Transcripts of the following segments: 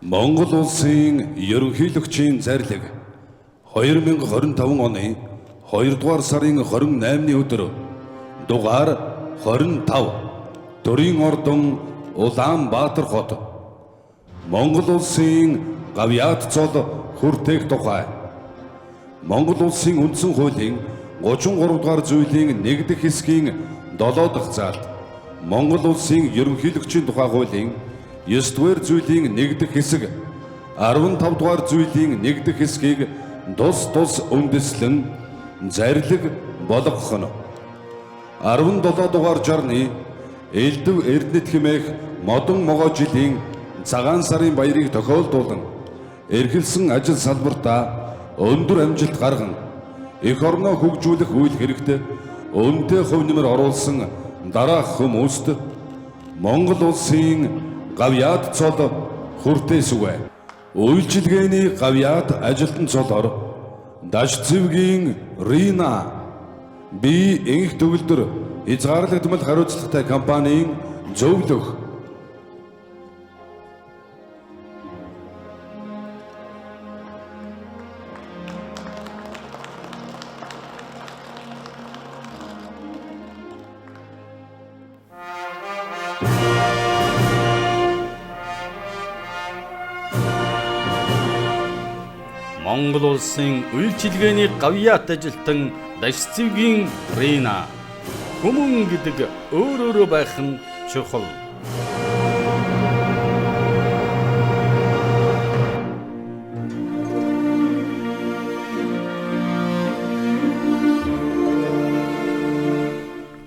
Монгол улсын ерөнхийлөгчийн зарлиг 2025 оны 2 дугаар сарын 28-ны өдөр дугаар 25 Төрийн ордон Улаанбаатар хот Монгол улсын гавьяат цол хүртээх тухай Монгол улсын үндсэн хуулийн 33 дугаар зүйлийн 1 дэх хэсгийн 7 дахь заалт Монгол улсын ерөнхийлөгчийн тухай хуулийн 9 дугаар зүйлийн 1 дэх хэсэг 15 дугаар зүйлийн 1 дэх хэсгийг тус үндэслэн зарлиг болгох нь 17 дугаар жарны Элдв Эрдэнэт хэмээх модон могоо жилийн цагаан сарын баярыг тохиолдуулан эрхэлсэн ажил салбартаа өндөр амжилт гарган эх орноо хөгжүүлэх үйл хэрэгт өнтэй хувь нэмэр оруулсан дараах хүмүүст Монгол улсын гавьяат цол хүртээсвэ. Үйлчилгээний гавьяат ажилтан цолоор Даш цэвгийн Рина би энх төгөлдөр хязгаарлагдмал хариуцлагатай компанийн зөвлөх Монгол улсын үйлчилгээний гавьяат ажилтан Даш цэвгийн Рина хүмүүн гэдэг өөрөө байх нь чухал.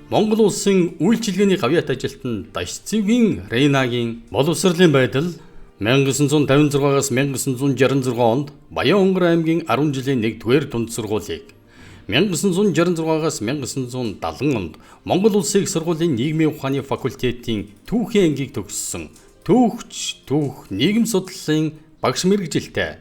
Монгол улсын үйлчилгээний гавьяат ажилтан Даш цэвгийн Ринагийн боловсролын байдал 1956-аас 1966 онд Баян-Онгор аймгийн 10 жилийн 1-р дунд сургуулийг 1966-аас 1970 онд Монгол Улсын их сургуулийн нийгмийн ухааны факультетийн түүхийн ангийг төгссөн түүх нийгэм судлалын багш мэргэжилтэй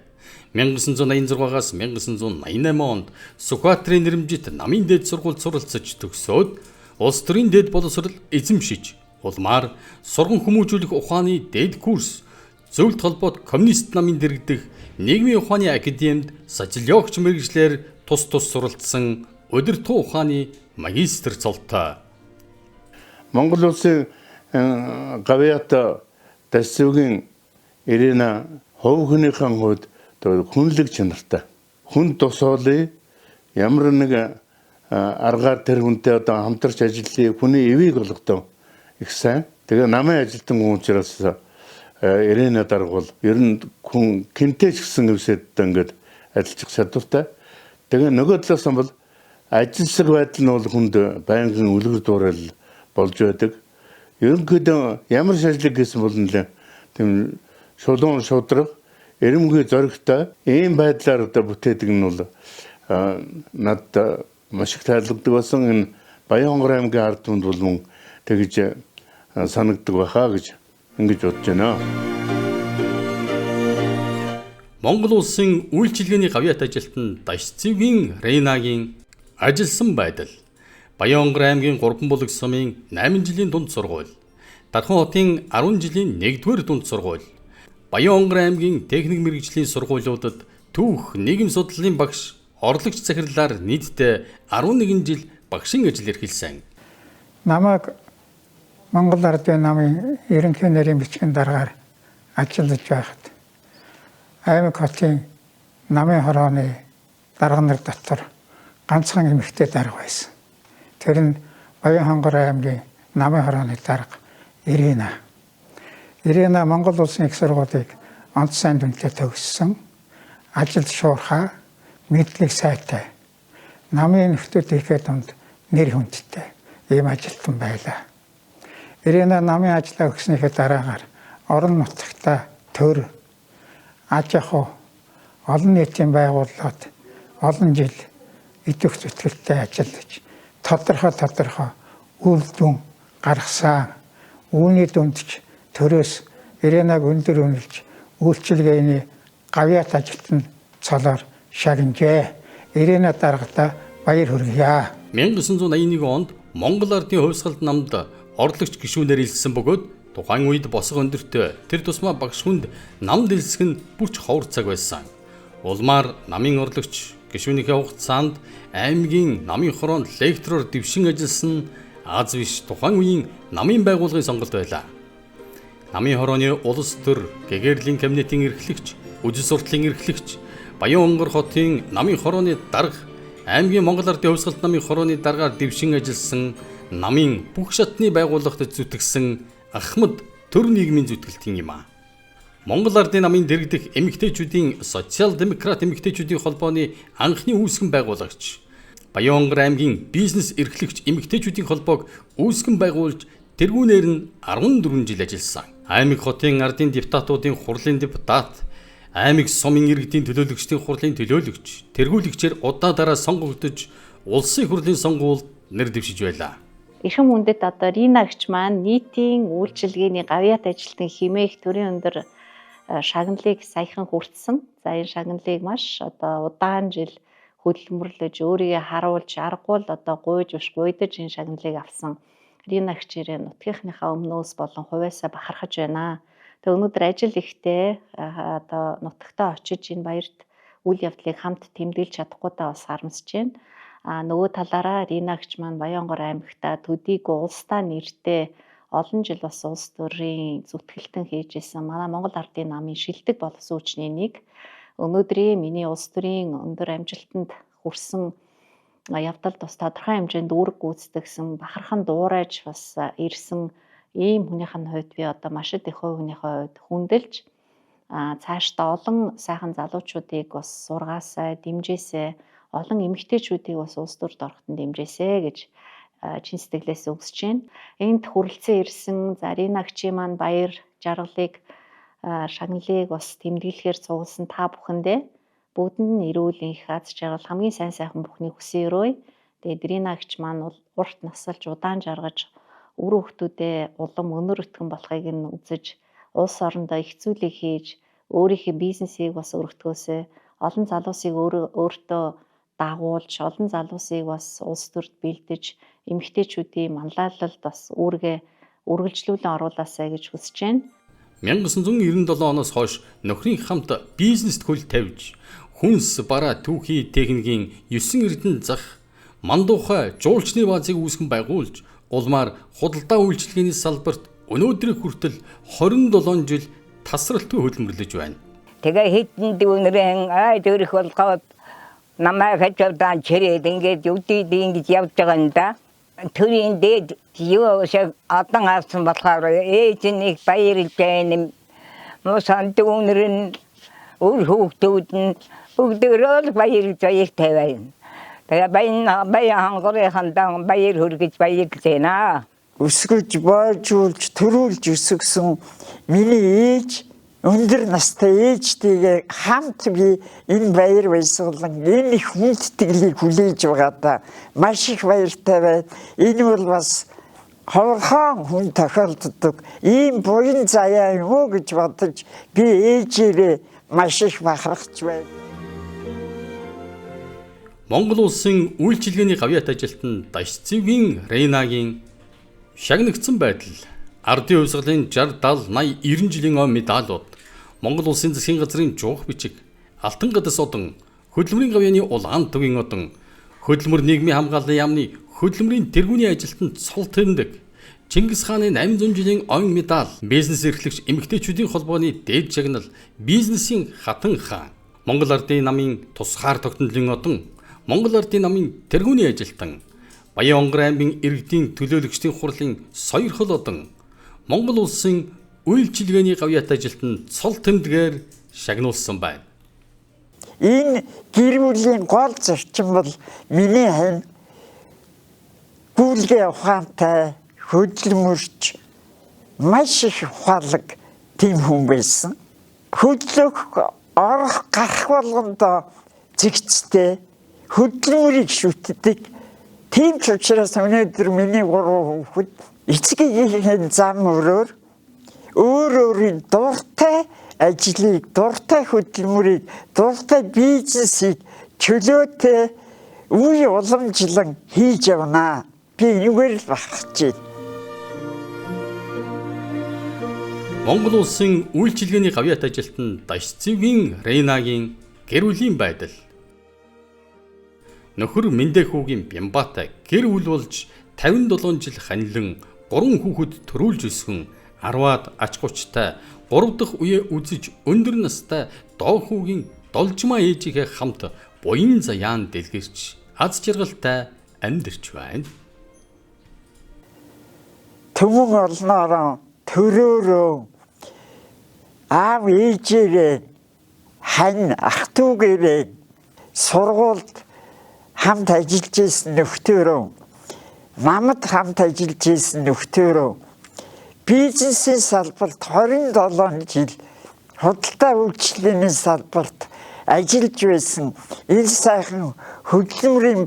1986-аас 1988 онд Сүхбаатарын нэрмжит намын дээд сургуульд суралцаж төгсөөд улс төрийн дээд боловсрол эзэмшиж улмаар сурган хүмүүжүүлэх ухааны дээд курс Зөвлөлт холбоот коммунист намын дэргэдэх нийгмийн ухааны академид социологч мэргэжлэр тус суралцсан удирдгын ухааны магистр цолтой. Монгол улсын гавьяат Даш цэвгийн Рина хувь хүнийхэн хувьд хүнлэг чанартай. Хүн тусоолын ямар нэг аргаар тэр хүнтэй хамтарч ажиллая хүний эвийг олгодог их сайн. Тэгээ намын ажилтан хүн учраас Ирена даргуул ер нь хүн кинтэч гэсэн үсэд ингээд ажиллах чадвартай. Тэгээ нөгөө талаас нь бол ажилсаг байдал нь бол хүнд байнгын үлгэр дуурал болж байдаг. Ерөнхийдөө ямар шашлаг гэсэн бол нэлээ тийм шулуун шудраг эрэмгүй зоригтой ийм байдлаар бүтээдэг нь бол надад маш их таалагддаг болсон. Энэ Баян-Онгор аймгийн ард түмэнд бол мөн тэгж санагддаг байхаа гэж ингэж бодож байна. Монгол улсын үйлчилгээний гавьяат ажилтан Даш цэвгийн Ринагийн ажилласан байдал Баян-Онгор аймгийн 3 булаг сумын 8 жилийн дунд сургууль, Дархан хотын 10 жилийн 1-р дунд сургууль, Баян-Онгор аймгийн техник мэргэжлийн сургуулиудад түүх нийгэм судлалын багш, орлогч захирлаар нийтдээ 11 жил багшийн ажил эрхэлсэн. Намайг Монгол Ардын намын ерөнхий нарийн бичгийн даргаар ажиллаж байхад аймаг хотын намын хорооны дарга нар дотор ганцхан эмэгтэй дарга байсан. Тэр нь Баян-Онгор аймгийн намын хорооны дарга Ирина. Ирина Монгол улсын их сургуулийг онц сайн дүнтэй төгссөн. Ажил шуурхай, мэдлэг сайтай. Намын нөхдөдийнхээ дунд нэр хүндтэй ийм ажилтан байлаа. Ирина намын ажлаа өгснөхийн дараагаар орон нутагта төр аж ахуй олон нийтийн байгууллагад олон жил идэвх зүтгэлтэй ажиллаж тодорхой үйл дүн гаргасан. Үүний дүндч төрөөс Иринаг өндөр үнэлж үйлчилгээний гавьяат ажилтан цолоор шагнажээ. Ирина даргата баяр хүргье. 1981 онд Монгол Ардын хувьсгалд намд орлогч гишүүнээр илсэн бөгөөд Тухайн үед босго өндөртөө тэр тусмаа багш хүнд нам дэлсэх нь бүрч ховор цаг байсан. Улмаар намын орлогч гишүүнийхээ хугацаанд аймгийн намын хороонд лектороор дэвшин ажилласан аз биш тухайн үеийн намын байгууллагын сонголт байлаа. Намын хорооны улс төр гэгэрлийн кабинетийн эрхлэгч, үжил суртлын эрхлэгч, Баян Онгор хотын намын хорооны дарга, аймгийн Монгол Ардын хувьсгалт намын хорооны даргаар дэвшин ажилласан намын бүх шатны байгууллагад зүтгэсэн Ахмад төр нийгмийн зүтгэлтийн юм а. Монгол Ардын намын дэргэдэх эмэгтэйчүүдийн социал-демократ эмэгтэйчүүдийн холбооны анхны үүсгэн байгуулагч, Баян Онгор аймгийн бизнес эрхлэгч эмэгтэйчүүдийн холбоог үүсгэн байгуулж тэргүүнээр нь 14 жил ажилласан. Аймаг хотын ардын депутатуудын хурлын депутат, аймаг сумын иргэдийн төлөөлөгчдийн хурлын төлөөлөгч, тэргүүлэгчээр удаа дараа сонгогдож улсын хурлын сонгуульд нэр дэвшиж байлаа. Эрхэм хүндэт одоо Рина гэгч маань нийтийн үйлчилгээний гавьяат ажилтны хэмээх төрийн өндөр шагналыг саяхан хүртсэн. За энэ шагналыг маш одоо удаан жил хөдөлмөрлөж өөрийгөө харуулж аргагүй л одоо гуйж гуйдаж энэ шагналыг авсан. Рина гэгчээрээ нутгийнхныхаа өмнөөс болон хувьяасаа бахархаж байна. Тэг өнөөдөр ажил ихтэй одоо нутагтаа очиж энэ баярт үйл явдлыг хамт тэмдэглэж чадахгүйдаа бас харамсаж байна. Нөгөө талаараа Рина гэгч маань Баян Онгор аймагта төдийгүй улсдаа нэртэй олон жил бас улс төрийн зүтгэлтэн хийжсэн манай Монгол Ардын намын шилдэг болсон хүчний нэг. Өнөөдрийн миний улс төрийн өндөр амжилтанд хүрсэн явдал бас тодорхой хэмжээнд үүрэг гүйцэтгэсэн бахархан дуурайж бас ирсэн ийм хүнийхэн хувьд би одоо маш их хувь хүнийхээ хувьд хүндэлж цаашдаа олон сайхан залуучуудыг бас сургаасаа дэмжээсэй, олон эмэгтэйчүүдийг бас улс төрд ороход дэмжээсэй гэж чин сэтгэлээс өгсөж байна. Энд хүрэлцэн ирсэн Рина гэгчийн маань баяр жаргалыг шагналыг бас тэмдэглэхээр цугласан та бүхэндээ бүгдэнд нь эрүүл их аз жаргал хамгийн сайн сайхан бүхний хүсэн өрөөе. Тэгээд Рина гэгч маань урт насалж удаан жаргаж үр хөвгтүүдээ улам өнөр өтгөн болохыг нь үзэж улс орондоо их зүйлийг хийж өөрийнхөө бизнесийг бас өргөтгөөсэй. Олон залуусыг өөртөө дагуулж, олон залуусыг бас улс төрд бэлдэж, эмэгтэйчүүдийн манлайлалд бас үүргээ үргэлжлүүлэн оруулаасай гэж хүсэж байна. 1997 оноос хойш нөхрийн хамт бизнест хөл тавьж, хүнс бараа түүхий техникийн 9 эрдэнэ зах, мандуухай жуулчны баазыг үүсгэн байгуулж, улмаар худалдаа үйлчилгээний салбарт өнөөдрийн хүртэл 27 жил тасралтгүй хөдөлмөрлөж байна. Тэгээ хэдэн дүүнэрэн төрөх болгоод намайг хажуудаа чирээд ингээд үдээд ингэж явж байгаа юм да. Төрийн дээд юу шиг адан авсан болохоор ээж нэг баярлж байна. Мосан дүүнэрэн өөр хүүхдүүд нь бүгдөө баярлж тавина. Тэгээ баян хангорынхаа баяр хүргэж баярлж байна. Өсгөж боожуулж төрүүлж өсгсөн миний ээж өндөр настай ээжтэйгээ хамт би энэ баяр баясгалан энэ их хүндэтгэлийг хүлээж байгаадаа маш их баяртай байна. Энэ бол бас ховхон хүн тохиолддог ийм буян заяа юм уу гэж бодож би ээжээрээ маш их бахархаж байна. Монгол улсын үйлчилгээний гавьяат ажилтан Даш Цэвгийн Ренагийн шагнагдсан байдал, ардын хувьсгалын 60, 70, 80, 90 жилийн он медалууд, Монгол улсын засгийн газрын жуух бичиг, алтан гадас одон, хөдөлмөрийн гавьяаны улаан төвийн одон, хөдөлмөр нийгмийн хамгааллын яамны хөдөлмөрийн тэргүүний ажилтанд цол тэмдэг, Чингис хааны 800 жилийн он медаль, бизнес эрхлэгч эмэгтэйчүүдийн холбооны дээд шагнал, бизнесийн хатан хаан, Монгол Ардын намын тусгаар тогтнолын одон, Монгол Ардын намын тэргүүний ажилтан, Баян Онгор аймгийн иргэдийн төлөөлөгчдийн хурлын соёрхол одон, Монгол улсын үйлчилгээний гавьяат ажилтанд цол тэмдгээр шагнуулсан байна. Энэ гэр бүлийн гол зарчим бол миний хань гүйлгээ ухаантай, хөдөлмөрч, маш их ухаалаг тийм хүн байсан. Хөдлөх, орох, гарах болгондоо зэгцтэй, хөдөлмөрийг шүтдэг. Тийм ч учраас өнөөдөр миний 3 хүүхэд эцгийн зам өрөөр өөрийн дуртай ажлыг, дуртай хөдөлмөрийг, дуртай бизнесийг чөлөөтэй үе уламжлан хийж явна. Би энэгээр л бахархаж байна. Монгол улсын үйлчилгээний гавьяат ажилтан Дашцэвгийн Ренагийн гэр бүлийн байдал. Нөхөр Мэндехүүгийн Бямбатай гэр бүл болж 57 жил ханилан 3 хүүхэд төрүүлж өсгөн 10-аад ач гучтай 3 дахь үе үзэж өндөр настай доохүүгийн должмаа ээжийнхээ хамт буян заяан дэлгэрч аз жаргалтай амьдарч байна. Түмэн олноороо төрөөрөө аав ээжээрээ хань ах дүүгээрээ сургуульд хамт ажиллаж исэн нөхдөөрөө намд хамт ажиллаж исэн нөхдөөрөө бизнесийн салбарт 27 жил худалдаа үйлчлэгээний салбарт ажиллаж байсан ил сайхан хөдөлмөрийн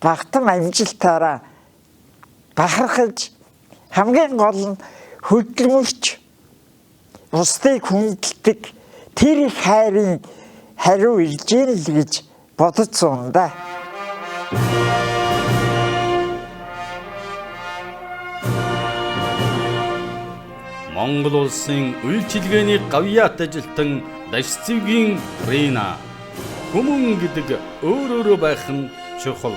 багтам амжилтаараа бахархаж хамгийн гол нь хөдөлмөрч бусдыг хүндэлдэг тэр их хайрын хариу ирж ийн л гэж бодож суунда. Монгол улсын үйлчилгээний гавьяат ажилтан Дашцэвгийн Рена. Хүмүүн гэдэг өөр байх нь чухал.